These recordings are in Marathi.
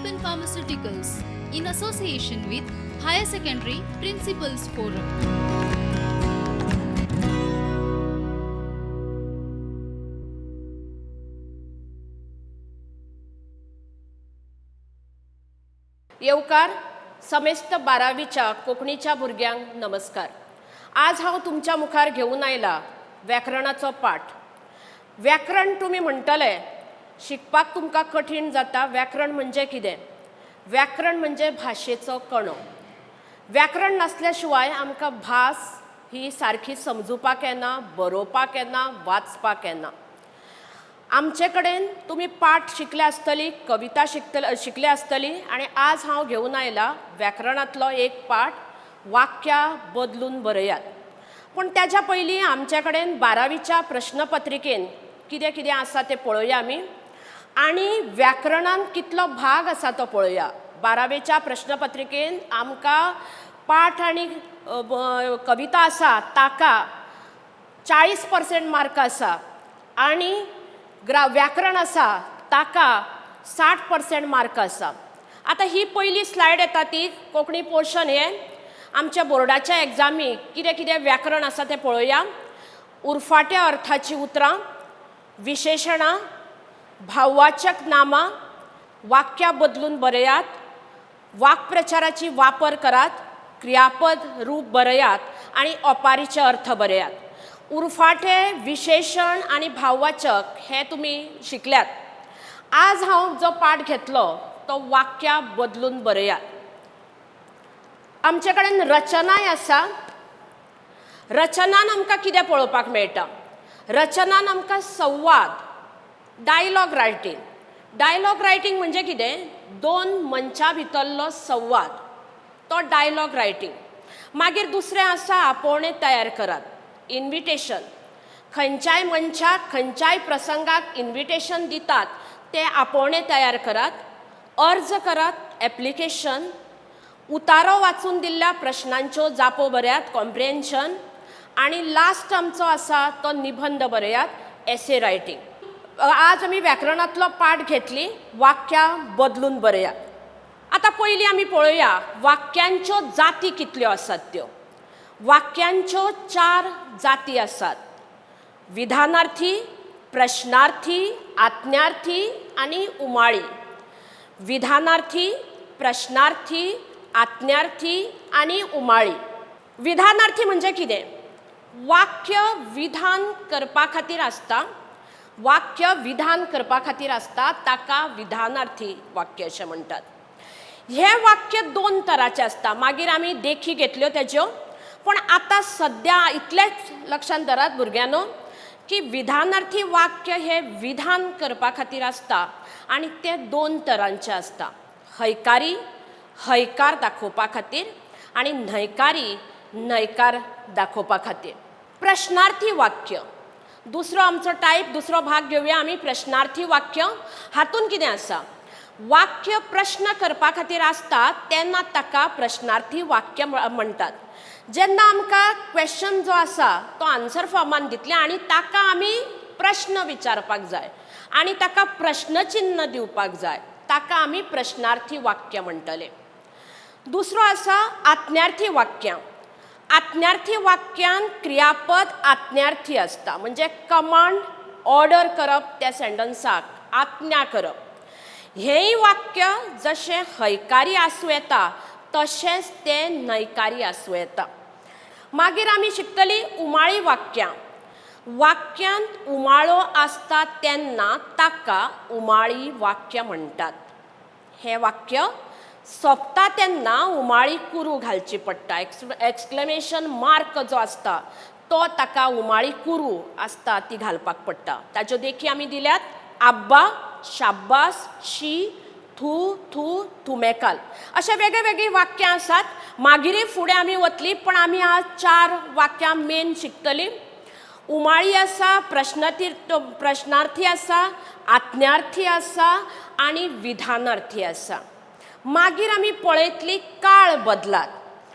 Alpine Pharmaceuticals in association with Higher Secondary Principals Forum. येवकार समेस्त 12वीच्या कोंकणीच्या भुरग्यांक नमस्कार. आज हांव तुमच्या मुखार घेऊन आयला व्याकरणाचो पाठ. व्याकरण तुम्ही म्हणटले शिकपाक तुमकां कठीण जाता. व्याकरण म्हणजे कितें? व्याकरण म्हणजे भाशेचो कणो. व्याकरण नासल्या शिवाय आमकां भास ही सारखी समजुपाक येना, बरोवपाक येना, वाचपाक येना. आमचे कडेन तुम्ही पाठ शिकले आसतली, कविता शिकले आसतली आणि आज हांव घेऊन आयला व्याकरणातलो एक पाठ, वाक्यां बदलून बरयात. पण त्याच्या पयलीं आमचे कडेन 12वीच्या प्रश्नपत्रिकेन कितें कितें आसा तें पळोवया आमी आणि व्याकरणान कितलो भाग आसा तो पळोवया. 12वीच्या प्रश्नपत्रिकेन आमकां पाठ आणि कविता आसा ताका 40% मार्क आसा आणि व्याकरण आसा ताका 60% मार्क आसा. आता ही पहिली स्लायड येता ती कोंकणी पोर्शन हे आमच्या बोर्डाच्या एग्जामीक कितें कितें व्याकरण आसा तें पळोवया. उरफाट्या अर्थाची उतरां, विशेषणां, भाववाचक नामां, वाक्यां बदलून बरयात, वाक्प्रचाराची वापर करात, क्रियापद रूप बरयात आणि ओपारीचे अर्थ बरयात. उरफाटे, विशेषण आणि भाववाचक हे तुम्ही शिकल्यात. आज हांव जो पाठ घेतलो तो वाक्यां बदलून बरयात. आमचे कडेन रचनाय आसा. रचनान आमकां कितें पळोवपाक मेळटा? रचनान आमकां संवाद, डायलॉग रायटींग. डायलॉग रायटींग म्हणजे कितें? दोन मनशां भितरलो संवाद, तो डायलॉग रायटींग. मागीर दुसरें आसा आपोवणें तयार करात, इन्विटेशन. खंयच्याय मनशाक खंयच्याय प्रसंगाक इन्विटेशन दितात ते आपोवणें तयार करात. अर्ज करात, एप्लिकेशन. उतारो वाचून दिल्ल्या प्रश्नांच्यो जापो बरयात, कॉम्प्रिहेन्शन. आणि लास्ट आमचो आसा तो निबंध बरयात, एसे रायटींग. आज आमी व्याकरणातलो पाठ घेतली, वाक्यां बदलून बरयात. आता पयलीं आमी पळोवया वाक्यांच्यो जाती कितल्यो आसात त्यो. वाक्यांच्यो 4 जाती आसात: विधानार्थी, प्रश्नार्थी, आज्ञार्थी आणि उमाळी. विधानार्थी, प्रश्नार्थी, आज्ञार्थी आणि उमाळी. विधानार्थी म्हणजे कितें? वाक्य विधान करपा खातीर आसता. वाक्य विधान करपा खातीर आसता ताका विधानार्थी वाक्य अशें म्हणटात. हे वाक्य 2 तरांचे आसता. मागीर आमी देखी घेतल्यो तेज्यो. पण आता सध्या इतलेच लक्षांत धरात भुरग्यांनो की विधानार्थी वाक्य हे विधान करपा खातीर आसता आणि ते 2 तरांचे आसता. हयकारी, हयकार दाखोवपा खातीर आणि न्हयकारी, न्हयकार दाखोवपा खातीर. प्रश्नार्थी वाक्य दुसरो आमचो टायप, दुसरो भाग घेवया आमी. प्रश्नार्थी वाक्य हातून कितें आसा? वाक्य प्रश्न करपा खातीर आसता तेन्ना ताका प्रश्नार्थी वाक्य म्हणटात. जेन्ना आमकां क्वेश्चन जो आसा तो आन्सर फॉर्मान दितले आणि ताका आमी प्रश्न विचारपाक जाय आणि ताका प्रश्नचिन्ह दिवपाक जाय, ताका आमी प्रश्नार्थी वाक्य म्हणटले. दुसरो आसा आज्ञार्थी वाक्य. आज्ञार्थी वाक्यान क्रियापद आज्ञार्थी आसता. म्हणजे कमांड, ऑर्डर करप त्या सेंटन्साक, आज्ञा करप. हेंय वाक्य जशें हयकारी आसूं येता तशेंच तें न्हयकारी आसूं येता. मागीर आमी शिकतली उमाळी वाक्यां. वाक्यांत उमाळो आसता तेन्ना ताका उमाळी वाक्य म्हणटात. हें वाक्य सोंपता तेन्ना उमाळी कुरू घालची पडटा. एक्सक्लेमेशन मार्क जो आसता तो ताका उमाळी कुरू आसता ती घालपाक पडटा. ताच्यो देखी आमी दिल्यात: आब्बा, शाब्बास, शी, थू, थू, थुमेकाल. अशे वेगळे वेगळी वाक्यां आसात. मागीर फुडें आमी वतली, पण आमी आज 4 वाक्यां मेन शिकतली. उमाळी आसा, प्रश्नार्थी आसा, आज्ञार्थी आसा आणि विधानार्थी आसा. मागीर आमी पळयतली काळ बदलात.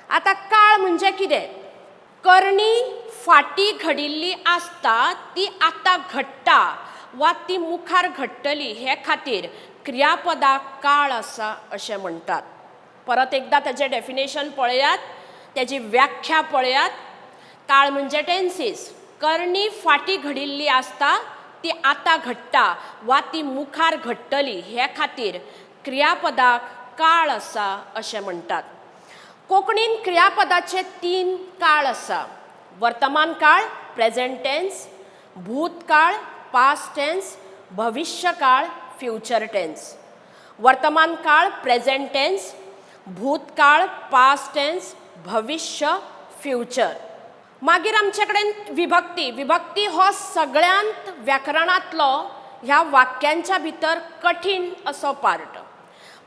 आता काळ म्हणजे कितें? करणी फाटी घडिल्ली आसता ती आतां घडटा वा ती मुखार घडटली हे खातीर क्रियापदाक काळ आसा अशें म्हणटात. परत एकदा ताजें डेफिनेशन पळयात, त्याची व्याख्या पळयात. काळ म्हणजे टेन्सीस. करणी फाटी घडिल्ली आसता ती आतां घडटा वा ती मुखार घडटली हे खातीर क्रियापदाक काळ आसा अशें म्हणटात. कोंकणीन क्रियापदाचे 3 काळ आसा. वर्तमान काळ प्रेझेंट टेन्स, भूतकाळ पास्ट टेन्स, भविष्य काळ फ्युचर टेन्स. वर्तमान काळ प्रेझेंट टेन्स, भूतकाळ पास्ट टेन्स, भविष्य फ्युचर. मागीर आमचे कडेन विभक्ती. विभक्ती हो सगळ्यांत व्याकरणांतलो ह्या वाक्यांच्या भितर कठीण असो पार्ट.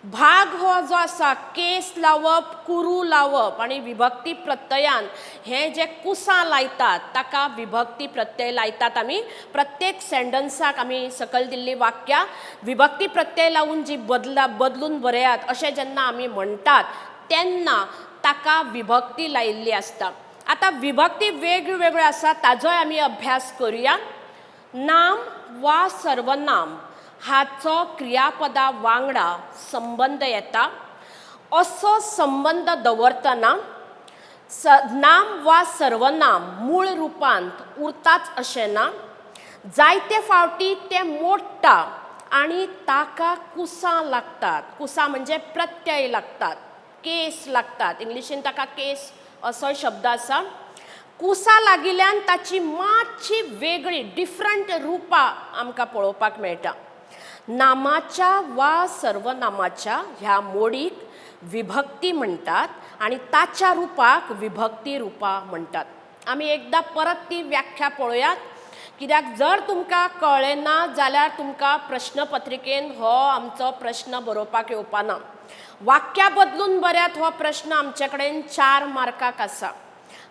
भाग हो जो आसा केस लावप, कुरू लावप आनी विभक्ती प्रत्ययान हे जे कुसां लायतात ताका विभक्ती प्रत्यय लायतात आमी. प्रत्येक सेंटन्साक आमी सकयल दिल्ली वाक्यां विभक्ती प्रत्यय लावून जी बदलून बरयात अशें जेन्ना आमी म्हणटात तेन्ना ताका विभक्ती लायिल्ली आसता. आतां विभक्ती वेगवेगळ्यो आसा ताजोय आमी अभ्यास करुया. नाम वा सर्वनाम हाचो क्रियापदा वांगडा संबंध येता. असो संबंध दवरतना नाम वा सर्वनाम मूळ रुपांत उरताच अशें ना. जायते फावटी ते मोडटा आनी ताका कुसां लागतात. कुसां म्हणजे प्रत्यय लागतात, केस लागतात. इंग्लिशीन ताका केस असो शब्द आसा. कुसां लागिल्ल्यान ताची मातशी वेगळी डिफरंट रुपां आमकां पळोवपाक मेळटा. नामाच्या वा सर्वनामाच्या ह्या मोडीक विभक्ती म्हणटात आनी ताच्या रुपाक विभक्ती रुपां म्हणटात. आमी एकदां परत ती व्याख्या पळोवयात, कित्याक जर तुमकां कळ्ळें ना जाल्यार तुमकां प्रश्नपत्रिकेन हो आमचो प्रश्न बरोवपाक येवपाना. वाक्या बदलून बऱ्यात हो प्रश्न आमचे कडेन 4 मार्काक आसा.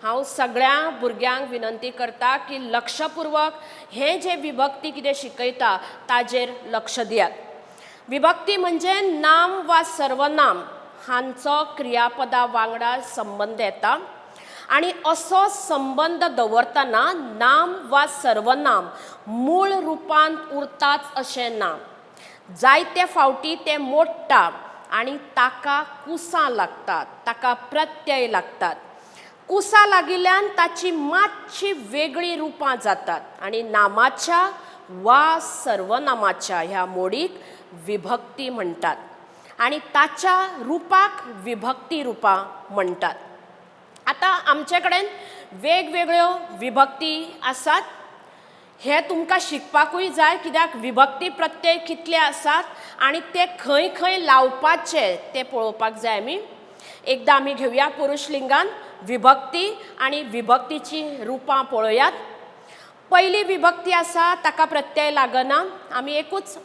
हांव सगळ्या भुरग्यांक विनंती करता की लक्षपूर्वक हे जे विभक्ती कितें शिकयता ताजेर लक्ष दियात. विभक्ती म्हणजे नाम वा सर्वनाम हांचो क्रियापदा वांगडा संबंध येता आनी असो संबंध दवरतना नाम वा सर्वनाम मूळ रुपांत उरताच अशें ना. जायते फावटी ते मोडटा आनी ताका कुसां लागतात, ताका प्रत्यय लागतात. कुसां लागिल्ल्यान ताची मातशी वेगळी रुपां जातात आनी नामाच्या वा सर्वनामाच्या ह्या मोडीक विभक्ती म्हणटात आनी ताच्या रुपाक विभक्ती रुपां म्हणटात. आतां आमचे कडेन वेगवेगळ्यो विभक्ती आसात. हे तुमकां शिकपाकूय जाय, कित्याक विभक्ती प्रत्यय कितले आसात आनी ते खंय खंय लावपाचे ते पळोवपाक जाय आमी. एकदां आमी घेवया पुरुषलिंगान विभक्ती आनी विभक्तीची रुपां पळोवयात. पयली विभक्ती आसा ताका प्रत्यय लागना. आमी एकूच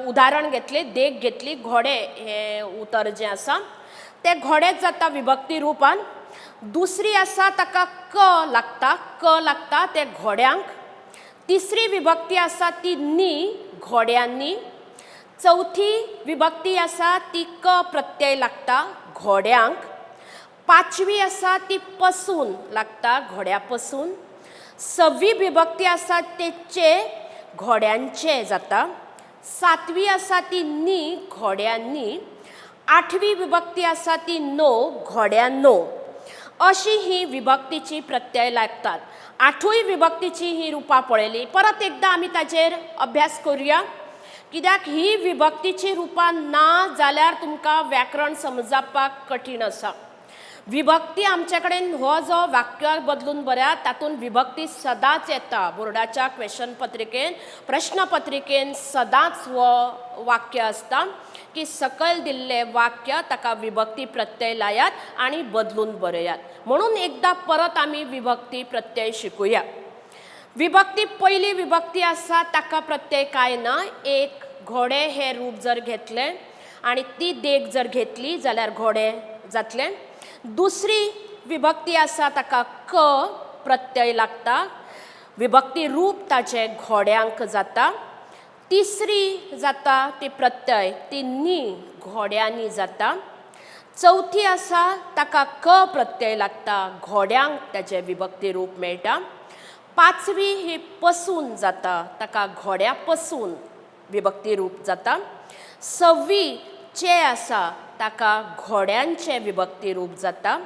उदाहरण घेतलें, देख घेतली. घोडे हे उतर जें आसा तें घोडेच जाता विभक्ती रुपान. दुसरी आसा ताका क लागता तें घोड्यांक. तिसरी विभक्ती आसा ती नी, घोड्यांनी. चौथी विभक्ती आसा ती क प्रत्यय लागता घोड्यांक. पांचवी आसा ती पसून लागता घोड्या पसून. सवी विभक्ती आसा ते चे, घोड्यांचे जाता. सातवी आसा ती नी, घोड्यांनी. आठवी विभक्ती आसा ती नो, घोड्यांनो. अशी ही विभक्तीची प्रत्यय लागतात. आठूय विभक्तीची ही रुपां पळयली. परत एकदां आमी ताजेर अभ्यास करुया, कित्याक ही विभक्तीची रुपां ना जाल्यार तुमकां व्याकरण समजपाक कठीण आसा. विभक्ती आमचे कडेन हो जो वाक्य बदलून बऱ्यात तातूंत विभक्ती सदांच येता. बोर्डाच्या क्वेश्चन पत्रिकेन, प्रश्न पत्रिकेन सदांच हो वाक्य आसता की सकयल दिल्ले वाक्य ताका विभक्ती प्रत्यय लायात आनी बदलून बरयात. म्हणून एकदां परत आमी विभक्ती प्रत्यय शिकुया. विभक्ती पयली विभक्ती आसा ताका प्रत्यय कांय ना. एक घोडे हे रूप जर घेतलें आनी ती देख जर घेतली जाल्यार घोडे जातलें. दुसरी विभक्ती आसा ताका क प्रत्यय लागता. विभक्ती रूप ताचें घोड्यांक जाता. तिसरी जाता ती प्रत्यय ती नी, घोड्यांनी जाता. चौथी आसा ताका क प्रत्यय लागता, घोड्यांक ताचें विभक्ती रूप मेळटा. पांचवी ही पसून जाता, ताका घोड्या पसून विभक्ती रूप जाता. 6वी चे आसा ताका घोड्यांचे विभक्ती रूप जाता.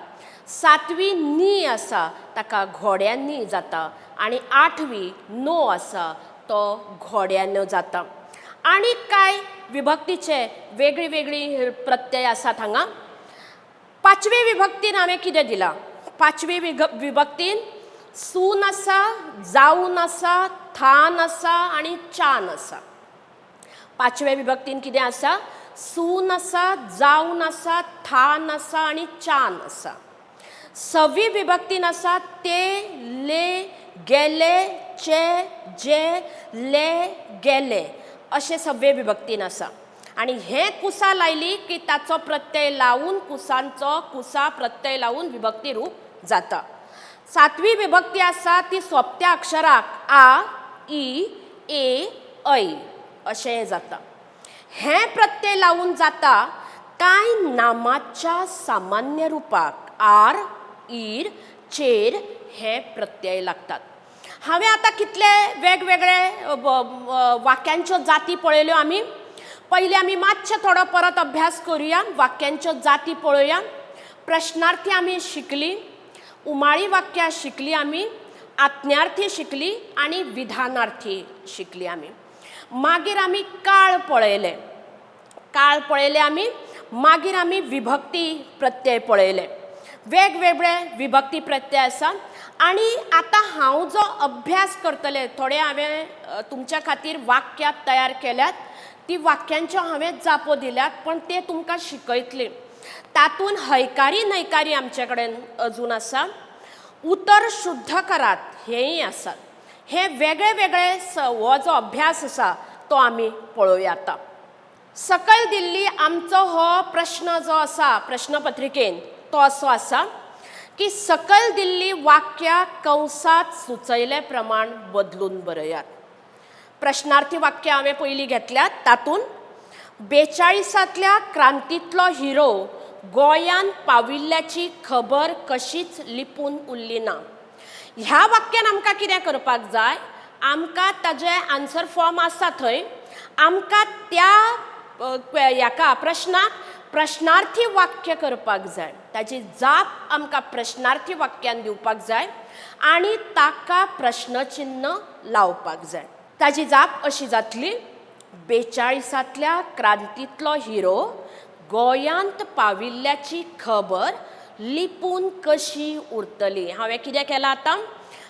7वी नी आसा ताका घोड्यांनी जाता. आणि 8वी नो आसा तो घोड्यान जाता. आणि काय विभक्तीचे वेगळी वेगळी प्रत्यय आसात हांगा. 5वी विभक्तीन हांवें कितें दिलां. 5वी विभक्तीन सून आसा, जावन आसा, थान आसा आणि चान आसा. 5व्या विभक्तीन कितें आसा. सून आसा, जावन आसा, थान आसा आणि चान आसा. 6वी विभक्तीन आसा ते, ले, गेले, चे, जे, ले, गेले अशे 6वे विभक्तीन आसा. आणि हे कुसा लायली की ताचो प्रत्यय लावून कुसांचो कुसा प्रत्यय लावून विभक्ती रूप जाता. 7वी विभक्ती आसा ती सोंपत्या अक्षराक आ, ई, ए, ऐ अशें जाता. हे प्रत्यय लावून जाता कांय नामाच्या सामान्य रुपाक आर, ईर, चेर हे प्रत्यय लागतात. हांवें आतां कितले वेगवेगळे वाक्यांच्यो जाती पळयल्यो आमी. पयलीं आमी मातशें थोडो परत अभ्यास करुया. वाक्यांच्यो जाती पळोवया. प्रश्नार्थी आमी शिकली, उमाळी वाक्यां शिकली आमी, आज्ञार्थी शिकली आणि विधानार्थी शिकली आमी. मागीर आमी काळ पळयले. काळ पळयले आमी. मागीर आमी विभक्ती प्रत्यय पळयले. वेगवेगळे विभक्ती प्रत्यय आसा. आणि आता हांव जो अभ्यास करतले थोडे हांवें तुमच्या खातीर वाक्यां तयार केल्यात. ती वाक्यांच्यो हांवें जापो दिल्यात पण ते तुमकां शिकयतले. तातूंत हयकारी न्हयकारी आमचे कडेन अजून आसा. उतर शुद्ध करात हेंय आसात. हे वेगळे वेगळे हो जो अभ्यास आसा तो आमी पळोवया आतां. सकयल दिल्ली आमचो हो प्रश्न जो आसा प्रश्नपत्रिकेन तो असो आसा की सकयल दिल्ली वाक्यां कंसात सुचयले प्रमाण बदलून बरयात. प्रश्नार्थी वाक्य हांवें पयलीं घेतल्यात. तातूंत 42तल्या क्रांतींतलो हिरो गोंयांत पाविल्ल्याची खबर कशीच लिपून उरली ना. ह्या वाक्यान आमकां कितें करपाक जाय. आमकां ताजे आन्सर फॉर्म आसा थंय. आमकां त्या हाका प्रश्नाक प्रश्नार्थी वाक्य करपाक जाय. ताची जाप आमकां प्रश्नार्थी वाक्यान दिवपाक जाय आणि ताका प्रश्नचिन्ह लावपाक जाय. ताची जाप अशी जातली. 42तल्या क्रांतींतलो हिरो गोंयांत पाविल्ल्याची खबर लिपून कशी उरतली. हांवें कितें केलां आतां.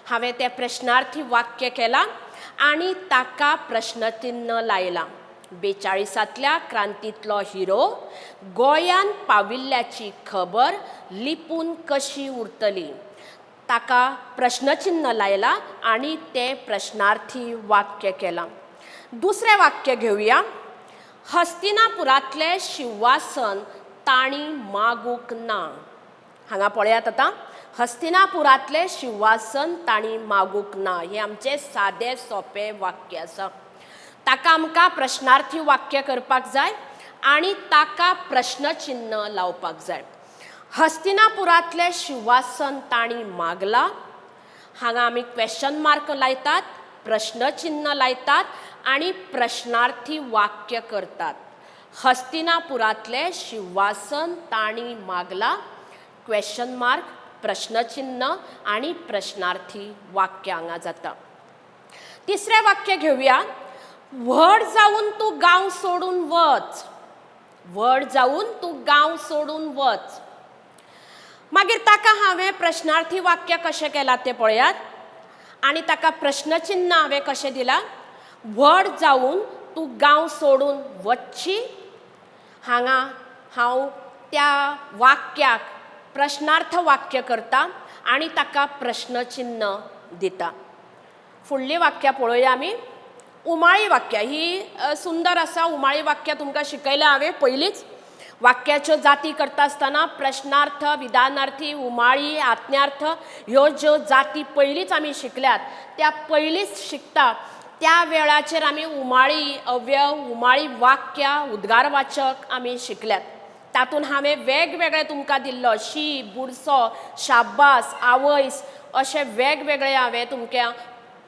हांवें तें प्रश्नार्थी वाक्य केलां आणि ताका प्रश्नचिन्ह लायलां. 42तल्या क्रांतींतलो हिरो गोंयांत पाविल्ल्याची खबर लिपून कशी उरतली. ताका प्रश्नचिन्ह लायलां आणि ते प्रश्नार्थी वाक्य केलां. दुसरें वाक्य घेवया. हस्तिनापुरांतलें शिवासन ताणी मागूंक ना. हांगा पळयात आतां. हस्तिनापुरांतलें शिवासन ताणी मागूंक ना. हें आमचें सादें सोंपें वाक्य आसा. ताका आमकां प्रश्नार्थी वाक्य करपाक जाय आणि ताका प्रश्नचिन्ह लावपाक जाय. हस्तिनापुरांतलें शिवासन ताणी मागला. हांगा आमी क्वेश्चन मार्क लायतात, प्रश्नचिन्ह लायतात आणि प्रश्नार्थी वाक्य करतात. हस्तिनापुरांतलें शिवासन ताणी मागला, क्वेश्चन मार्क, प्रश्नचिन्ह आणि प्रश्नार्थी वाक्य हांगा जाता. तिसरें वाक्य घेवया. व्हड जावन तूं गांव सोडून वच. व्हड जावन तूं गांव सोडून वच. मागीर ताका हांवें प्रश्नार्थी वाक्य कशें केलां तें पळयात आणि ताका प्रश्नचिन्ह हांवें कशें दिलां. व्हड जावन तूं गांव सोडून वचची. हांगा हांव त्या वाक्याक प्रश्नार्थ वाक्य करता आणि ताका प्रश्नचिन्ह दिता. फुडलीं वाक्यां पळोवया आमी. उमाळी वाक्य ही सुंदर आसा. उमाळी वाक्य तुमकां शिकयल्या हांवें पयलींच. वाक्याच्यो जाती करता आसतना प्रश्नार्थ, विधानार्थी, उमाळी, आज्ञार्थ ह्यो ज्यो जाती पयलींच आमी शिकल्यात त्या पयलींच शिकता त्या वेळाचेर आमी उमाळी अव्यव, उमाळी वाक्यां, उद्गारवाचक आमी शिकल्यात. तातूंत हांवें वेगवेगळे तुमकां दिल्लो शी, बुरसो, शाब्बास, आवयस अशे वेगवेगळे हांवें तुमकां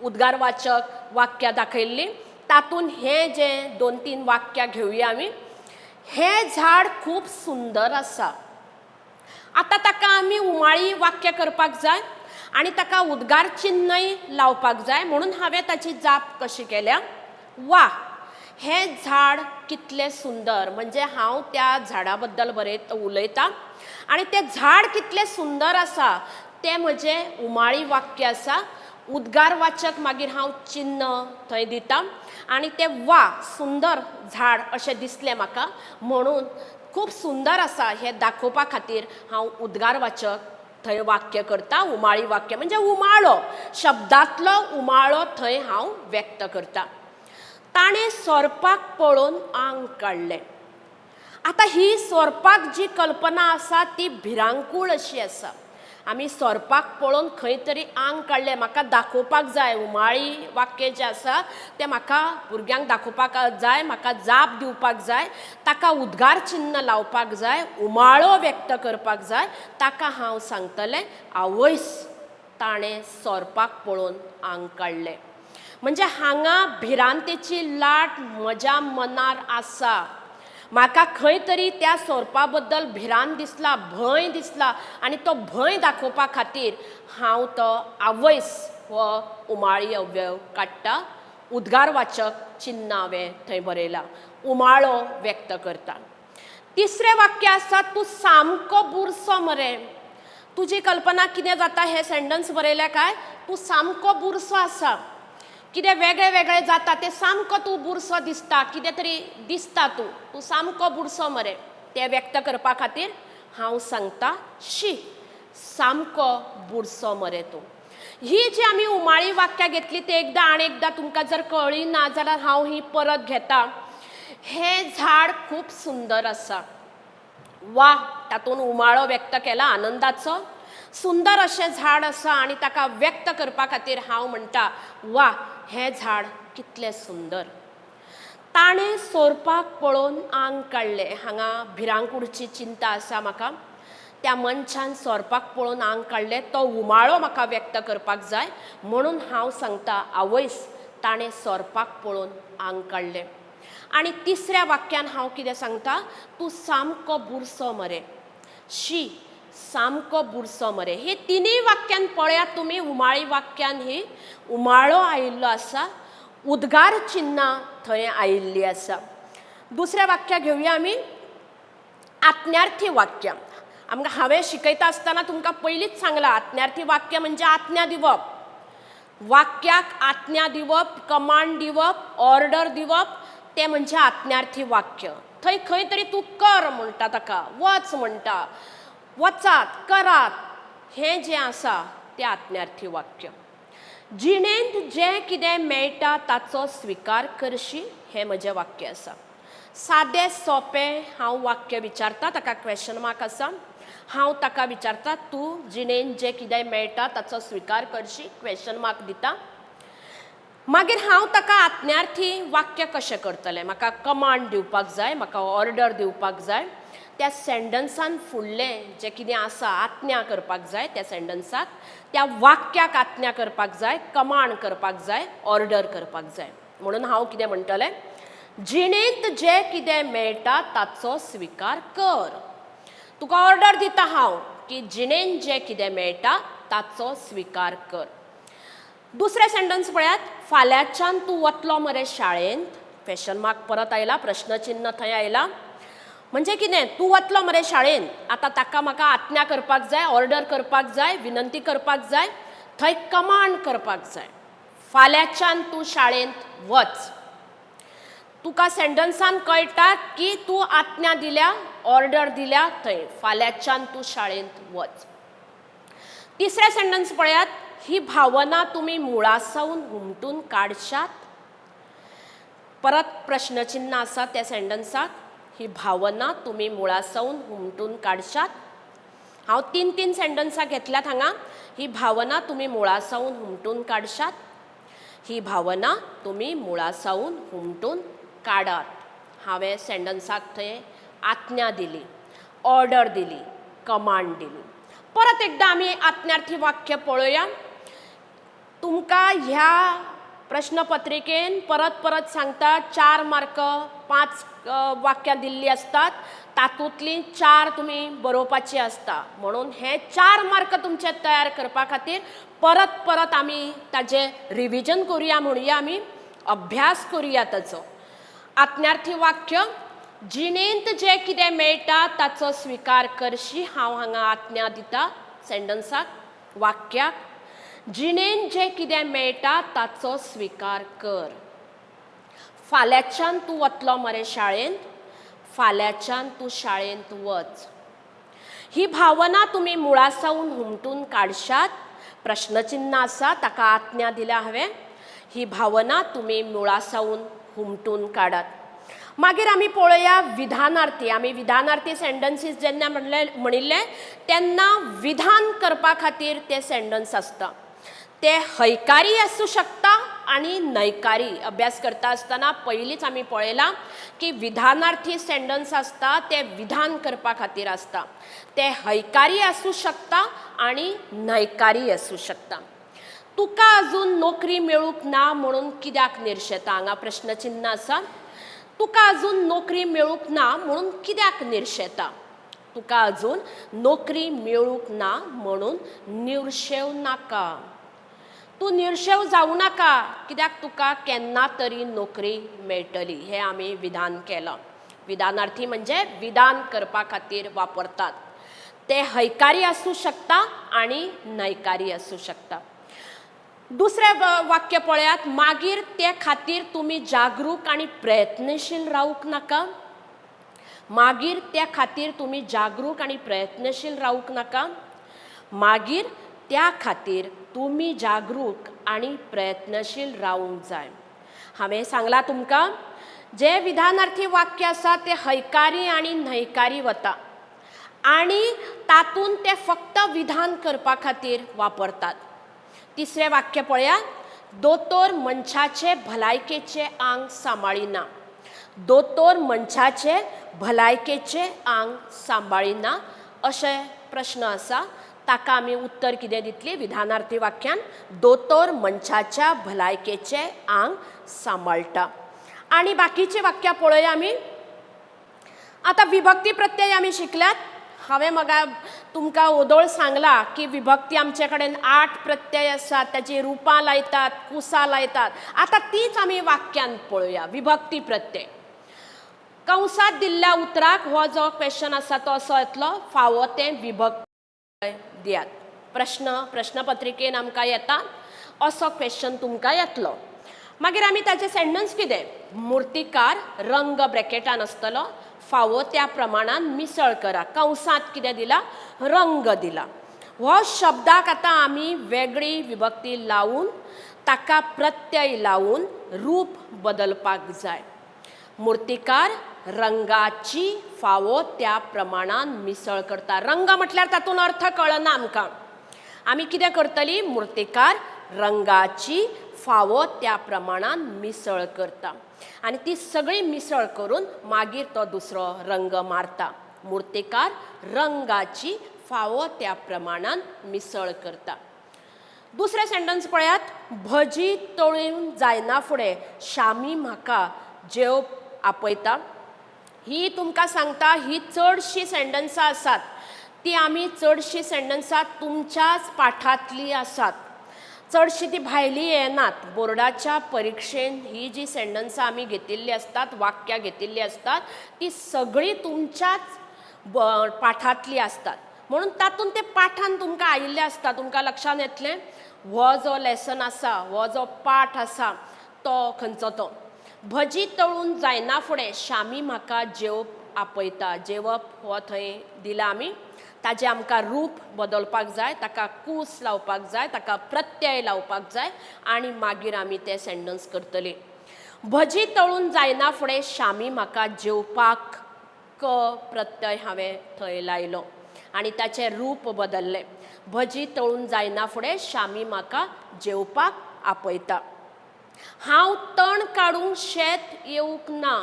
उद्गारवाचक वाक्यां दाखयल्लीं. तातून हे जे 2-3 वाक्यां घेवया आमी. हे झाड खूप सुंदर आसा. आतां ताका आमी उमाळी वाक्य करपाक जाय आनी ताका उद्गार चिन्हय लावपाक जाय. म्हणून हांवें ताची जाप कशी केल्या, वा हे झाड कितलें सुंदर. म्हणजे हांव त्या झाडा बद्दल उलयतां आनी तें झाड कितलें सुंदर आसा तें म्हजें उमाळी वाक्य आसा. उद्गार वाचक मागीर हांव चिन्ह थंय दितां आनी तें वा सुंदर झाड अशें दिसलें म्हाका, म्हणून खूब सुंदर आसा हें दाखोवपा खातीर हांव उद्गार वाचक थंय वाक्य करता. उमाळी वाक्य म्हणजे उमाळो, शब्दांतलो उमाळो थंय हांव व्यक्त करता. ताणें सोरपाक पळोवन आंग काडलें. आतां ही सोरपाक जी कल्पना आसा ती भिरांकूळ अशी आसा. आमी सोरपाक पळोवन खंय तरी आंग काडलें. म्हाका दाखोवपाक जाय उमाळी वाक्य जें आसा तें म्हाका भुरग्यांक दाखोवपाक जाय, म्हाका जाप दिवपाक जाय, ताका उद्गार चिन्ह लावपाक जाय, उमाळो व्यक्त करपाक जाय. ताका हांव सांगतलें, आवयस ताणें सोरपाक पळोवन आंग काडलें. म्हणजे हांगा भिरांतेची लाट म्हज्या मनार आसा. म्हाका खंय तरी त्या सोरपा बद्दल भिरांत दिसला, भंय दिसला आनी तो भंय दाखोवपा खातीर हांव तो आवयस हो उमाळी अवयव काडटा. उद्गार वाचक चिन्ह हांवें थंय बरयलां. उमाळो व्यक्त करता. तिसरें वाक्य आसा, तूं सामको बुरसो मरे. तुजी कल्पना कितें जाता हें सेंटन्स बरयलें काय, तूं सामको बुरसो आसा. कितें वेगळें वेगळें जाता तें सामको तूं बुरसो दिसता, कितें तरी दिसता तूं सामको बुरसो मरे. तें व्यक्त करपा खातीर हांव सांगता, शी सामको बुरसो मरे तूं. ही जी आमी उमाळी वाक्यां घेतली ती एकदां आनी एकदां तुमकां जर कळ्ळी ना जाल्यार हांव ही परत घेता. हें झाड खूब सुंदर आसा. वा तातूंत उमाळो व्यक्त केला आनंदाचो. सुंदर अशें झाड आसा आनी ताका व्यक्त करपा खातीर हांव म्हणटा, वा हें झाड कितलें सुंदर. ताणें सोरपाक पळोवन आंग काडलें. हांगा भिरांकूळची चिंता आसा म्हाका. त्या मनशान सोरपाक पळोवन आंग काडलें. तो उमाळो म्हाका व्यक्त करपाक जाय, म्हणून हांव सांगता, आवयस ताणें सोरपाक पळोवन आंग काडलें. आनी तिसऱ्या वाक्यान हांव कितें सांगता, तूं सामको बुरसो मरे. शी सामको बुरसो मरे. ही तिनूय वाक्यान पळयात तुमी, उमाळी वाक्यान ही उमाळो आयिल्लो आसा, उद्गार चिन्ह थंय आयिल्लीं आसा. दुसऱ्या वाक्या घेवया आमी, आत्म्यार्थी वाक्य. आमकां हांवें शिकयता आसतना तुमकां पयलींच सांगलां, आत्म्यार्थी वाक्य म्हणजे आज्ञा दिवप. वाक्याक आज्ञा दिवप, कमांड दिवप, ऑर्डर दिवप, तें म्हणजे आत्म्यार्थी वाक्य. थंय खंय तरी तूं कर म्हणटा ताका, वच म्हणटा, वचात, करात, हें जें आसा तें आत्म्यार्थी वाक्य. जिणेंत जें कितें मेळटा ताचो स्विकार करशी, हें म्हजें वाक्य आसा. सादें सोंपें हांव वाक्य विचारता, ताका क्वेश्चन मार्क आसा. हांव ताका विचारता, तूं जिणेंत जें कितें मेळटा ताचो स्विकार करशी, क्वेश्चन मार्क दिता. मागीर हांव ताका आत्म्यार्थी वाक्य कशें करतलें. म्हाका कमांड दिवपाक जाय, म्हाका ऑर्डर दिवपाक जाय. त्या सेंटन्सान फुडलें जें कितें आसा आज्ञा करपाक जाय त्या सेंटन्साक, त्या वाक्याक आज्ञा करपाक जाय, कमांड करपाक जाय, ऑर्डर करपाक जाय. म्हणून हांव कितें म्हणटलें, जिणेंत जें कितें मेळटा ताचो स्विकार कर. तुका ऑर्डर दिता हांव की जिणेंत जें कितें मेळटा ताचो स्विकार कर. दुसरें सेंटन्स पळयात, फाल्यांच्यान तूं वतलो मरे शाळेंत. क्वेश्चन मार्क परत आयला, प्रश्नचिन्ह थंय आयला. म्हणजे कितें, तूं वतलो मरे शाळेंत. आतां ताका म्हाका आज्ञा करपाक जाय, ऑर्डर करपाक जाय, विनंती करपाक जाय, थंय कमांड करपाक जाय. फाल्यांच्यान तूं शाळेंत वच. तुका सेंटन्सान कळटा की तूं आज्ञा दिल्या, ऑर्डर दिल्या, थंय फाल्यांच्यान तूं शाळेंत वच. तिसरें सेंटन्स पळयात, ही भावना तुमी मुळासावन हुमटून काडशात. परत प्रश्नचिन्ह आसा त्या सेंटन्साक, ही भावना तुमी मुळासावन हुमटून काडशात. हांव 3 सेंटन्सां घेतल्यात हांगा. ही भावना तुमी मुळासावन हुमटून काडशात. ही भावना तुमी मुळासावन हुमटून काडात. हांवें सेंटन्साक थंय आज्ञा दिली, ऑर्डर दिली, कमांड दिली. परत एकदां आमी आत्म्यार्थी वाक्य पळोवया. तुमकां ह्या प्रश्नपत्रिकेन परत परत सांगता 4 मार्क 5 वाक्यां दिल्ली असतात, तातूंतली 4 तुम्ही बरोवपाची असता. म्हणून हे 4 मार्क तुमचे तयार करपा खातीर परत परत आमी ताजे रिविजन करूया, म्हणूया आमी अभ्यास करूया ताचो. आज्ञार्थी वाक्य: जिणेंत जे कितें मेळटा ताचो स्विकार करशी. हांव हांगा आज्ञा दिता सेंटन्साक, वाक्याक. जिणेंत जे कितें मेळटा ताचो स्विकार कर. फाल्यांच्यान तूं वतलो मरे शाळेंत, फाल्यांच्यान तूं शाळेंत वच. ही भावना तुमी मुळासावन हुमटून काडशात. प्रश्नचिन्ह आसा, ताका आज्ञा दिल्या हांवें. ही भावना तुमी मुळासावन हुमटून काडात. मागीर आमी पळोवया विधानार्थी. आमी विधानार्थी सेंटन्सीस जेन्ना म्हणिल्ले तेन्ना विधान करपा खातीर ते सेंटन्स आसता. ते हयकारी आसूं शकता आनी न्हयकारी. अभ्यास करता आसतना पयलींच आमी पळयलां की विधानार्थी सेंटन्स आसता ते विधान करपा खातीर आसता. ते हयकारी आसूं शकता आनी न्हयकारी आसूं शकता. तुका अजून नोकरी मेळूंक ना म्हणून कित्याक निरशेता? हांगा प्रश्नचिन्ह आसा. तुका अजून नोकरी मेळूंक ना म्हणून कित्याक निरशेता? तुका अजून नोकरी मेळूंक ना म्हणून निरशेव नाका. तूं निरशेव जावं नाका, कित्याक तुका केन्ना तरी नोकरी मेळटली. हे आमी विधान केलां. विधानार्थी म्हणजे विधान करपा खातीर वापरतात. ते हयकारी आसूं शकता आनी न्हयकारी आसूं शकता. दुसरें वाक्य पळयात. मागीर ते खातीर तुमी जागरूक आनी प्रयत्नशील रावूंक नाका. मागीर त्या खातीर तुमी जागरूक आनी प्रयत्नशील रावूंक नाका. मागीर त्या खातीर तुमी जागरूक आनी प्रयत्नशील रावूंक जाय. हांवें सांगलां तुमकां, जे विधानार्थी वाक्य आसा ते हयकारी आनी न्हयकारी वता आनी तातूंत ते फक्त विधान करपा खातीर वापरतात. तिसरें वाक्य पळया. दोतोर मनशाचे भलायकेचे आंग सांबाळिना. दोतोर मनशाचे भलायकेचे आंग सांबाळिना अशे प्रश्न आसा. ताका आमी उत्तर कितें दितली विधानार्थी वाक्यान? दोतोर मनशाच्या भलायकेचे आंग सांबाळटा. आनी बाकीची वाक्यां पळोवया आमी. आतां विभक्ती प्रत्यय आमी शिकल्यात. हांवें मगा तुमकां ओदोळ सांगला की विभक्ती आमचे कडेन 8 प्रत्यय आसात, ताची रुपां लायतात, कुसां लायतात. आतां तीच आमी वाक्यान पळोवया. विभक्ती प्रत्यय कंसात दिल्ल्या उतराक हो जो क्वेश्चन आसा तो असो येतलो: फावो तें विभक्ती दियात. प्रश्नपत्रिकेन आमकां येता असो क्वेश्चन तुमकां येतलो. मागीर आमी ताचे सेंटन्स कितें? मुर्तीकार रंग ब्रॅकेटान आसतलो. फावो त्या प्रमाणान मिसळ करा. कंसात कितें दिला? रंग दिला. हो शब्दाक आतां आमी वेगळी विभक्ती लावून ताका प्रत्यय लावून रूप बदलपाक जाय. मुर्तीकार रंगाची फावो त्या प्रमाणान मिसळ करता. रंग म्हटल्यार तातूंत अर्थ कळना आमकां. आमी कितें करतली? मुर्तीकार रंगाची फावो त्या प्रमाणान मिसळ करता आनी ती सगळी मिसळ करून मागीर तो दुसरो रंग मारता. मुर्तीकार रंगाची फावो त्या प्रमाणान मिसळ करता. दुसरें सेंटन्स पळयात. भजी तळून जायना फुडें शामी म्हाका जेव आपयता. ही तुमकां सांगता, ही चडशी सेंटन्सां आसात ती आमी चडशी सेंटन्सां तुमच्याच पाठांतली आसात. चडशी ती भायली येनात. बोर्डाच्या परिक्षेन ही जी सेंटन्सां आमी घेतिल्ली असतात, वाक्यां घेतिल्ली असतात, ती सगळी तुमच्याच पाठांतली असतात. म्हणून तातूंत ते पाठान तुमकां आयिल्ले आसता. तुमकां लक्षान येतलें हो जो लेसन आसा, हो जो पाठ आसा तो खंयचो तो. भजी तळून जायना फुडें शामी म्हाका जेवप आपयता. जेवप हो थंय दिला आमी. ताजें आमकां रूप बदलपाक जाय, ताका कूस लावपाक जाय, ताका प्रत्यय लावपाक जाय आनी मागीर आमी तें सेंटन्स करतली. भजी तळून जायना फुडें शामी म्हाका जेवपाक क प्रत्यय हांवें थंय लायलो आनी ताचें रूप बदल्लें. भजी तळून जायना फुडें शामी म्हाका जेवपाक आपयता. हांव तण काडूंक शेत येवंक ना.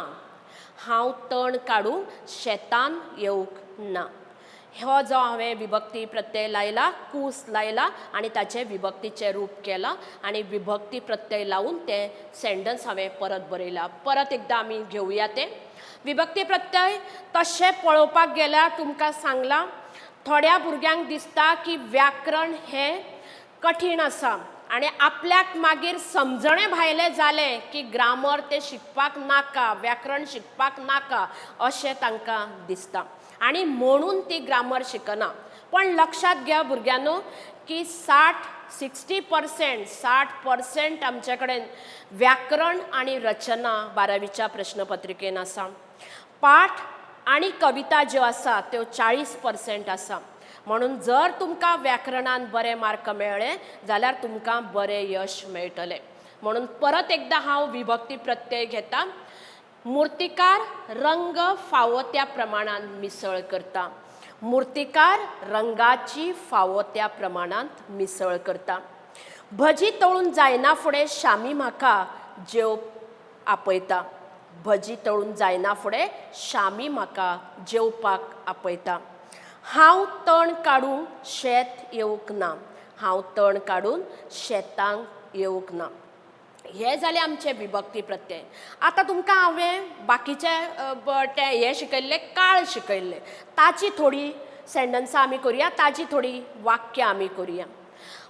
हांव तण काडूंक शेतान येवंक ना. हो जो हांवें विभक्ती प्रत्यय लायला, कूस लायला आनी ताचें विभक्तीचें रूप केलां आनी विभक्ती प्रत्यय लावून तें सेंटन्स हांवें परत बरयलां. परत एकदां आमी घेवया तें. विभक्ती प्रत्यय तशें पळोवपाक गेल्यार तुमकां सांगलां, थोड्या भुरग्यांक दिसता की व्याकरण हें कठीण आसा आनी आपल्याक मागीर समजणें भायलें जालें की ग्रामर तें शिकपाक नाका, व्याकरण शिकपाक नाका अशें तांकां दिसता आनी म्हणून ती ग्रामर शिकना. पण लक्षात घ्या भुरग्यांनो की 60% आमचे कडेन व्याकरण आनी रचना 12वीच्या प्रश्नपत्रिकेन आसा. पाठ आनी कविता ज्यो आसा त्यो 40% आसा. म्हणून जर तुमकां व्याकरणान बरे मार्क मेळ्ळे जाल्यार तुमकां बरें यश मेळटलें. म्हणून परत एकदां हांव विभक्ती प्रत्यय घेता. मुर्तीकार रंग फावो त्या प्रमाणान मिसळ करता. मुर्तीकार रंगाची फावो त्या प्रमाणांत मिसळ करता. भजी तळून जायना फुडें शामी म्हाका जेव आपयता. भजी तळून जायना फुडें शामी म्हाका जेवपाक आपयता. हांव तण काडूंक शेत येवंक ना. हांव तण काडून शेतांक येवंक ना. हे जाले आमचे विभक्ती प्रत्यय. आतां तुमकां हांवें बाकीचे हे शिकयल्ले काळ शिकयल्ले, ताची थोडी सेंटन्सां आमी करुया, ताची थोडी वाक्यां आमी करुया.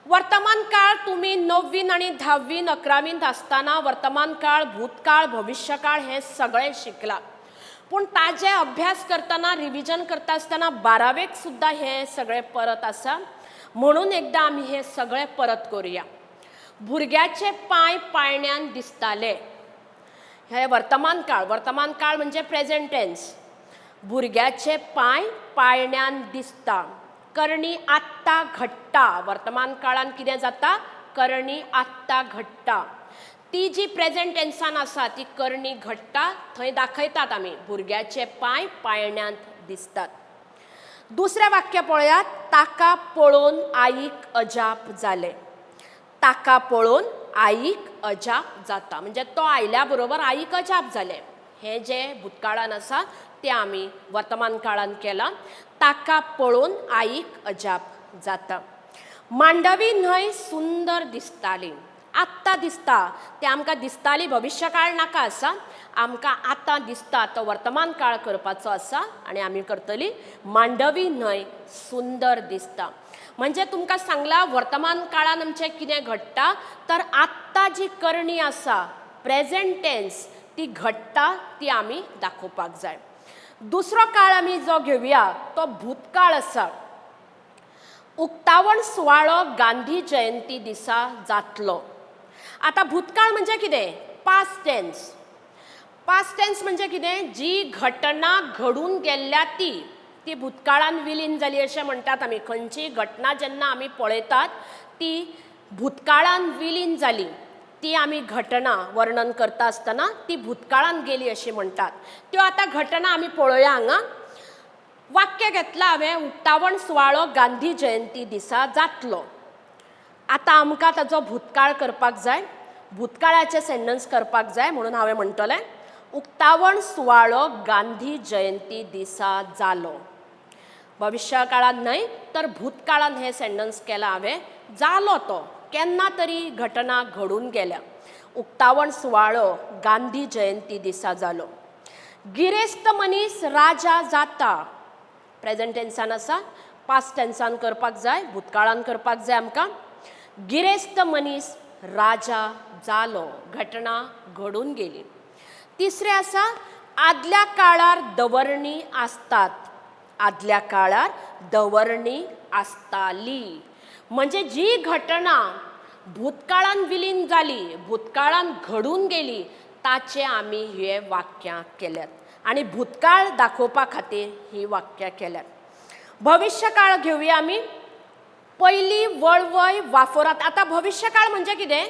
वर्तमान काळ तुमी 9वीन आनी 10वीन 11वींत आसतना वर्तमान काळ, भूतकाळ, भविष्यकाळ हे सगळे शिकला. पूण ताजे अभ्यास करतना, रिविजन करता आसतना 12वेक सुद्दां हे सगळे परत आसा. म्हणून एकदां आमी हे सगळे परत करुया. भुरग्याचे पांय पाळण्यान दिसताले. हे वर्तमान काळ म्हणजे प्रेझेंट टेन्स. भुरग्याचे पांय पाळण्यान दिसता. करणी आत्ता घडटा. वर्तमान काळान कितें जाता? करणी आत्ता घडटा. ती जी प्रेझेंट टेन्सान आसा ती करणी घडटा थंय दाखयतात आमी. भुरग्याचे पांय पाळण्यान दिसतात. दुसरें वाक्य पळयात. ताका पळोवन आईक अजाप जालें. ताका पळोवन आईक अजाप जाता म्हणजे तो आयल्या बरोबर आईक अजाप जालें. हे जे भूतकाळान आसा तें आमी वर्तमान काळान केलां. ताका पळोवन आईक अजाप जाता. मांडवी न्हंय सुंदर दिसताली. आत्तां दिसता तें आमकां दिसताली भविष्यकाळ नाका आसा. आमकां आतां दिसता तो वर्तमान काळ करपाचो आसा आनी आमी करतली मांडवी न्हंय सुंदर दिसता. म्हणजे तुमकां सांगला वर्तमान काळान आमचें कितें घडटा तर आत्तां जी करणी आसा प्रेझेंट टेन्स ती घडटा ती आमी दाखोवपाक जाय. दुसरो काळ आमी जो घेवया तो भूतकाळ आसा. उक्तावण सुवाळो गांधी जयंती दिसा जातलो. आतां भूतकाळ म्हणजे कितें? Past tense. पास्ट टेन्स म्हणजे कितें? जी घटना घडून गेल्ल्या ती भूतकाळान विलीन जाली अशें म्हणटात आमी. खंयची घटना जेन्ना आमी पळयतात ती भूतकाळान विलीन जाली, ती आमी घटना वर्णन करता आसतना ती भूतकाळान गेली अशी म्हणटात. त्यो आतां घटना आमी पळोवया हांगा. वाक्य घेतला हांवें. उक्तावण सुवाळो गांधी जयंती दिसा जातलो. आतां आमकां ताचो भूतकाळ करपाक जाय, भूतकाळाचे सेंटन्स करपाक जाय. म्हणून हांवें म्हणटलें उक्तावण सुवाळो गांधी जयंती दिसा जालो. भविष्य काळान न्हय तर भूतकाळान हे सेंटन्स केलां हांवें. जालो तो केन्ना तरी घटना घडून गेल्या. उक्तावण सुवाळो गांधी जयंती दिसा जालो. गिरेस्त मनीस राजा जाता. प्रेझेंट टेन्सान आसा. पास्ट टेन्सान करपाक जाय, भूतकाळान करपाक जाय आमकां. गिरेस्त मनीस राजा जालो. घटना घडून गेली. तिसरें आसा आदल्या काळार दवर्णी आसतात. आदल्या काळार दवर्णी आसताली. म्हणजे जी घटना भूतकाळान विलीन जाली, भूतकाळान घडून गेली ताचे आमी हे वाक्यां केल्यात आनी भूतकाळ दाखोवपा खातीर ही वाक्यां केल्यात. भविष्य काळ घेवया आमी. पयली वळवय वाफोरात. आतां भविष्य काळ म्हणजे कितें?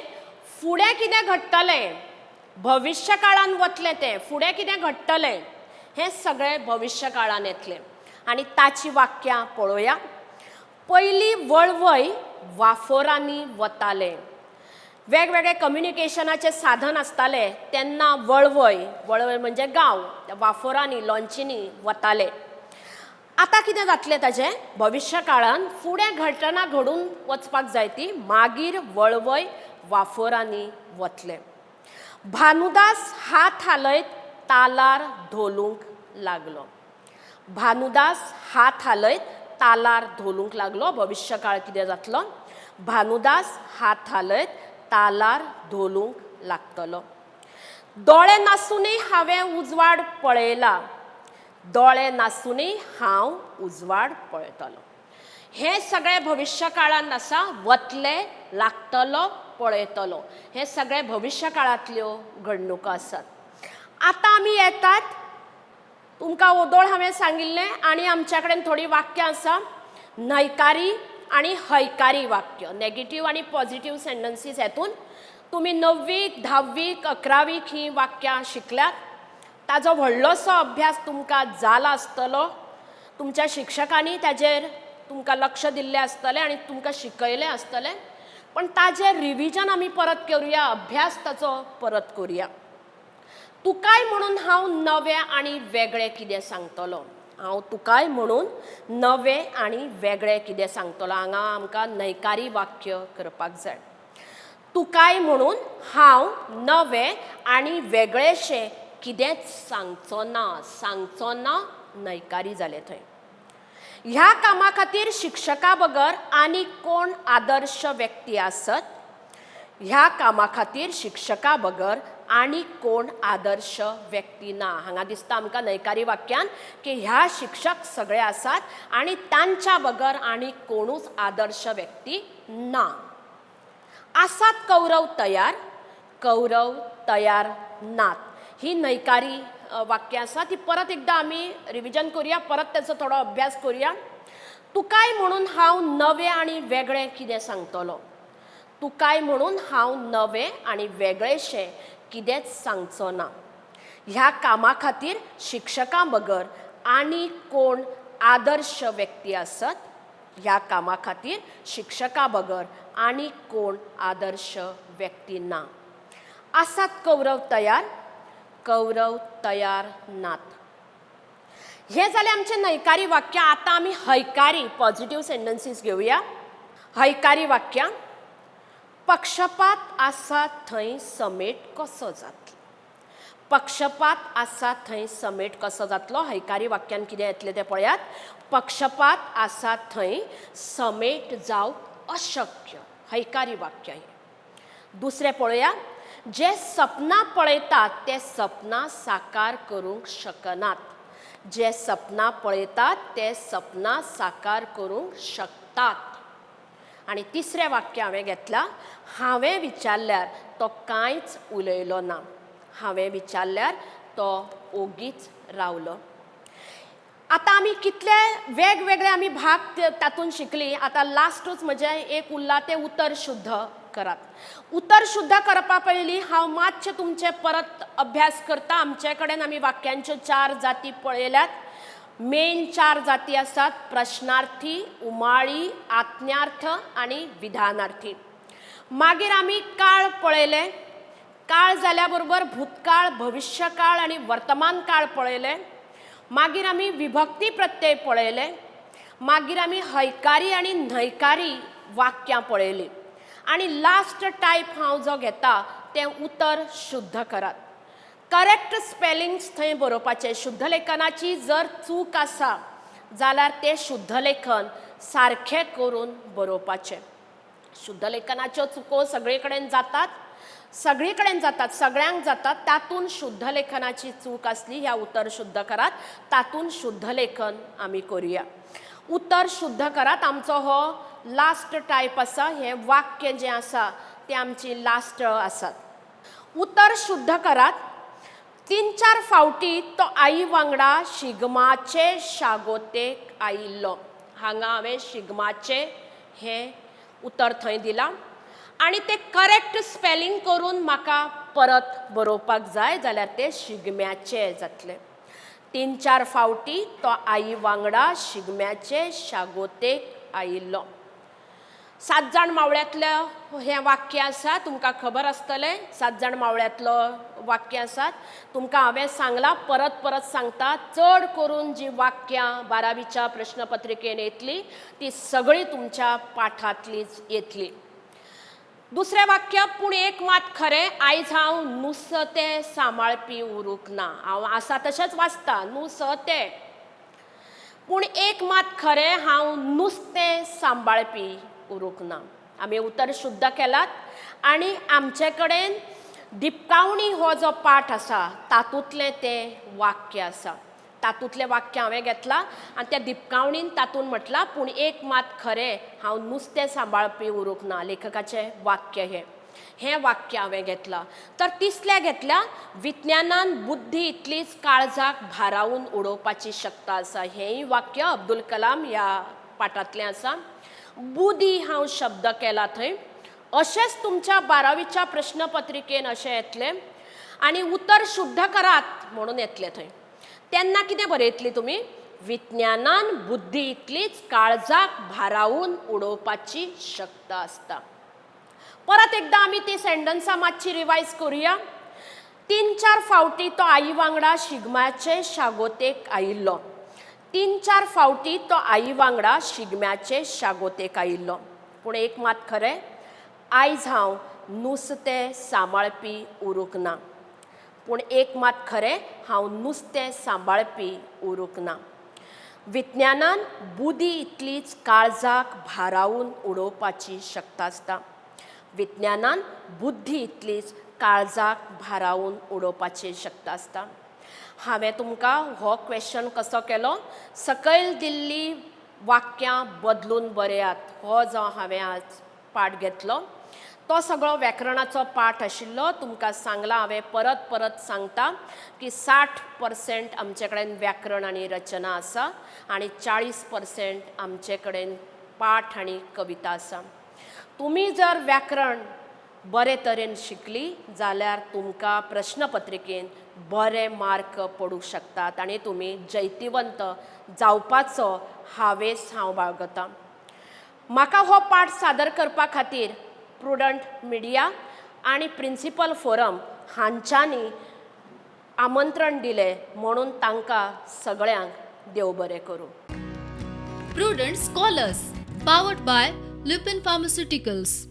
फुडें कितें घडटलें, भविष्य काळान वतलें तें, फुडें कितें घडटलें हें सगळें भविष्य काळान येतलें आनी ताची वाक्यां पळोवया. पयली वळवय वाफोरांनी वताले. वेगवेगळे कम्युनिकेशनाचे साधन आसताले तेन्ना वळवय म्हणजे गांव, वाफोरांनी लॉन्चिनी वताले. आता कितें जातलें ताजें भविश्य काळान फुडें घटना घडून वचपाक जाय ती मागीर वळवय वाफोरांनी वतले. भानुदास हात हालयत तालार धोलूंक लागलो. भानुदास हात हालयत तालार धोलूंक लागलो. भविश्य काळ कितें जातलो? भानुदास हात हालयत तालार धोलूंक लागतलो. दोळे नासूनय हांवें उजवाड पळयला. दोळे नासूनय हांव उजवाड पळयतलो. हे सगळें भविश्य काळान आसा. वतले, लागतलो, पळयतलो. हे सगळे भविश्य काळांतल्यो घडणुको आसात. आतां आमी येतात. तुमकां ओदोळ हांवें सांगिल्लें आनी आमच्या कडेन थोडी वाक्यां आसा. न्हयकारी आनी हयकारी वाक्य, नेगेटीव आनी पॉझिटीव सेंटन्सीस. हेतून तुमी 9वीक 10वीक 11वीक ही वाक्यां शिकल्यात. ताजो व्हडलोसो अभ्यास तुमकां जाला आसतलो. तुमच्या शिक्षकांनी ताजेर तुमकां लक्ष दिल्लें आसतलें आनी तुमकां शिकयलें आसतलें. पण ताजें रिविजन आमी परत करुया, अभ्यास ताचो परत करुया. तुकाय म्हणून हांव नवें आनी वेगळें कितें सांगतलो. हांव तुकाय म्हणून नवें आनी वेगळें कितें सांगतलो. हांगा आमकां न्हयकारी वाक्य करपाक जाय. तुकाय म्हणून हांव नवें आनी वेगळेशें कितेंच सांगचो ना. सांगचो ना न्हयकारी जालें थंय. ह्या कामा खातीर शिक्षका बगर आनी कोण आदर्श व्यक्ती आसत. ह्या कामा खातीर शिक्षका बगर आनी कोण आदर्श व्यक्ती ना. हांगा दिसता आमकां न्हयकारी वाक्यान की ह्या शिक्षक सगळे आसात आनी तांच्या बगर आनी कोणूच आदर्श व्यक्ती ना. आसात कौरव तयार, कौरव तयार नात. ही न्हयकारी वाक्यां आसा. ती परत एकदा आमी रिविजन करुया, परत त्याचो थोडो अभ्यास करुया. तुकाय म्हणून हांव नवें आनी वेगळें कितें सांगतलो. तुकाय म्हणून हांव नवें आनी वेगळेशें कितेंच सांगचो ना. ह्या कामा खातीर शिक्षकां बगर आनी कोण आदर्श व्यक्ती आसत. ह्या कामा खातीर शिक्षकां बगर आनी कोण आदर्श व्यक्ती ना. आसात कौरव तयार, कौरव तयार नात. हे जाले आमचे न्हयकारी वाक्य. आतां आमी हयकारी पॉझिटीव सेंटन्सीस घेवया. हयकारी वाक्यां. पक्षपात आसा थंय समेट कसो जातलो. पक्षपात आसा थंय समेट कसो जातलो. हयकारी वाक्यान कितें येतलें तें पळयात. पक्षपात आसा थंय समेट जावप अशक्य. हयकारी वाक्य हें. दुसरें पळोवया. जे सपनां पळयतात ते सपनां साकार करूंक शकनात. जे सपनां पळयतात ते सपनां साकार करूंक शकतात. आनी तिसरें वाक्य हांवें घेतलां. हांवें विचारल्यार तो कांयच उलयलो ना. हांवें विचारल्यार तो ओगीच रावलो. आतां आमी कितले वेगवेगळे आमी भाग तातूंत शिकली. आतां लास्टूच म्हजें एक उरलां तें उतर शुद्ध करात. उतर शुद्ध करपा पयलीं हांव मातशें तुमचे परत अभ्यास करता. आमचे कडेन आमी वाक्यांच्यो 4 जाती पळयल्यात. मेन 4 जाती आसात. प्रश्नार्थी, उमाळी, आज्ञार्थ आनी विधानार्थी. मागीर आमी काळ पळयले. काळ जाल्या बरोबर भूतकाळ, भविष्यकाळ आनी वर्तमान काळ पळयले. मागीर आमी विभक्ती प्रत्यय पळयले. मागीर आमी हयकारी आनी न्हयकारी वाक्यां पळयलीं. आनी लास्ट टायप हांव जो घेता तें उतर शुद्ध करात. करेक्ट स्पेलिंग्स थंय बरोवपाचे. शुद्ध लेखनाची जर चूक आसा जाल्यार तें शुद्ध लेखन सारखें करून बरोवपाचें. शुद्ध लेखनाच्यो चुको सगळे कडेन जातात. सगळी कडेन जातात, सगळ्यांक जातात. तातूंत शुद्ध लेखनाची चूक आसली ह्या उतर शुद्ध करात. तातूंत शुद्ध लेखन आमी करुया. उतर शुद्ध करात आमचो हो लास्ट टायप आसा. हे वाक्य जें आसा तें आमची लास्ट आसात. उतर शुद्ध करात. 3-4 फावटी तो आई वांगडा शिगमाचे शागोतेक आयिल्लो. हांगा हांवें शिगमाचे हें उतर थंय दिलां. आनी तें करेक्ट स्पेलिंग करून म्हाका परत बरोवपाक जाय जाल्यार तें शिगम्याचें जातलें. 3-4 फावटी तो आई वांगडा शिगम्याचे शागोतेक आयिल्लो. सात जाण मावळ्यातलं हें वाक्य आसा, तुमकां खबर आसतलें. सात जाण मावळ्यातलं वाक्य आसात. तुमकां हांवें सांगलां, परत परत सांगता, चड करून जी वाक्यां 12वीच्या प्रश्नपत्रिकेन येतली ती सगळी तुमच्या पाठांतलीच येतली. दुसरें वाक्य, पूण एक मात खरें, आयज हांव नुस्तें सांबाळपी उरूंक ना. हांव आसा तशेंच वाचता, नुस्तें. पूण एक मात खरें, हांव नुस्तें सांबाळपी उरूंक ना. आमी उतर शुद्ध केलात आनी आमचे कडेन दिपकावणी हो जो पाठ आसा तातूंतलें तें वाक्य आसा. तातूंतलें वाक्य हांवें घेतलां आनी त्या दिपकावणीन तातूंत म्हटलां, पूण एक मात खरें, हांव नुस्तें सांबाळपी उरूंक ना. लेखकाचें वाक्य हें वाक्य हांवें घेतलां. तर तिसरें घेतल्या, विज्ञानान बुद्धी इतलीच काळजाक भारावन उडोवपाची शक्त आसा. हेंय वाक्य अब्दुल कलाम ह्या पाठांतलें आसा. बुदी हांव शब्द केला थंय. अशेंच तुमच्या 12वीच्या प्रश्नपत्रिकेन अशें येतलें आनी उतर शुद्ध करात म्हणून येतलें थंय. तेन्ना कितें बरयतली तुमी? विज्ञानान बुद्धी इतलीच काळजाक भारावन उडोवपाची शक्त आसता. परत एकदां आमी ती सेंटन्सां मातशी रिवायज करुया. 3-4 फावटी तो आई वांगडा शिगम्याचे शागोतेक आयिल्लो. 3-4 फावटी तो आई वांगडा शिगम्याचे शागोतेक आयिल्लो. पूण एक मात खरें, आयज हांव नुस्तें सांबाळपी उरूंक ना. पूण एक मात खरें, हांव नुस्तें सांबाळपी उरूंक ना. विज्ञानान बुदी इतलीच काळजाक भारावन उडोवपाची शक्त आसता. विज्ञानान बुद्धी इतलीच काळजाक भारावन उडोवपाची शक्त आसता. हांवें तुमकां हो क्वेश्चन कसो केलो, सकयल दिल्ली वाक्यां बदलून बरेयात, हो जो हांवें आज पाठ घेतलो तो सगळो व्याकरणाचो पाठ आशिल्लो. तुमकां सांगलां हांवें, परत परत सांगता की 60% आमचे कडेन व्याकरण आनी रचना आसा आनी 40% आमचे कडेन पाठ आनी कविता आसा. तुमी जर व्याकरण बरे तरेन शिकली जाल्यार तुमकां प्रश्नपत्रिकेन बरे मार्क पडूंक शकतात आनी तुमी जैतिवंत जावपाचो हावेस हांव बाळगतां. म्हाका हो पाठ सादर करपा खातीर प्रुडंट मिडिया आनी प्रिंसिपल फोरम हांच्यांनी आमंत्रण दिलें म्हणून तांकां सगळ्यांक देव बरें करूं. Prudent Scholars, powered by Lupin Pharmaceuticals.